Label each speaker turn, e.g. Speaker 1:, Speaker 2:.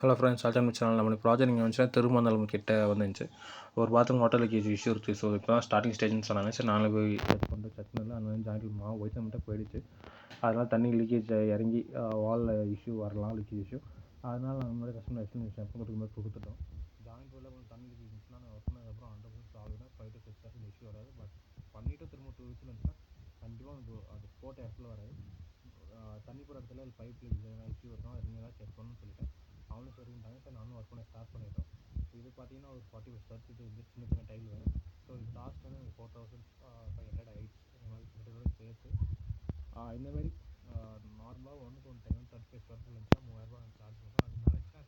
Speaker 1: Hello friends, Alton channel நம்மளுக்கு project இங்கே வந்துச்சுன்னா திருமந்தலம் கிட்ட வந்துச்சு. ஒரு பாத்ரூம் வாட்டர் லீக்கேஜ் இஷ்யூ இருக்குது. ஸோ இப்போ தான் ஸ்டார்டிங் ஸ்டேஜ்னு சொன்னாங்க. சரி நாங்கள் போய் செக் பண்ணிட்டு செக் பண்ணல. அந்த மாதிரி ஜாயிண்டில் மாவு ஒயிட் மட்டும் போயிடுச்சு. அதனால் தண்ணி லீக்கேஜ் இறங்கி வாலில் இஷ்யூ வரலாம், லீக்கேஜ் இஷ்யூ. அதனால் நாங்கள் முன்னாடி கஸ்டமர் எக்ஸ்பிளேஷன் எப்போ கொடுக்கும்போது கொடுத்துட்டோம். ஜாயிண்ட் உள்ள கொஞ்சம் தண்ணி லீக்கேஜ் இருந்துச்சுன்னா நான் ஒர்க் பண்ணதுக்கப்புறம் 100% சால்வ்னா 5 to 6% இஷ்யூ வராது. பட் பண்ணிவிட்டு திரும்ப 2 வீக்ஸ் இருந்துச்சுன்னா கண்டிப்பாக உங்களுக்கு அது போட்ட இடத்துல வராது. தண்ணி போகிற இடத்துல பைப் லீக்கேஜ் எதனா இஷ்யூ இருக்கும், அது நீங்கள் தான் செக் பண்ணணும்னு சொல்லிட்டேன். அவனும் சரின்ட்டாங்க. சார் நானும் ஒர்க் பண்ண ஸ்டார்ட் பண்ணிட்டோம். இது பார்த்தீங்கன்னா ஒரு 40 ஸ்கொயர் ஃபீட் வந்து சின்ன சின்ன டைல் வரும். ஸோ இது காஸ்ட் வந்து 4500 ஆயிடுச்சு. இந்த மாதிரி கிட்டத்தட்ட சேர்த்து இந்தமாரி நார்மலாக 1 to 10 35 ஸ்கொயர் ஃபீட் இருந்துச்சுன்னா 3000 சார்ஜ் பண்ணுறோம். அது மேலேச்சுன்னா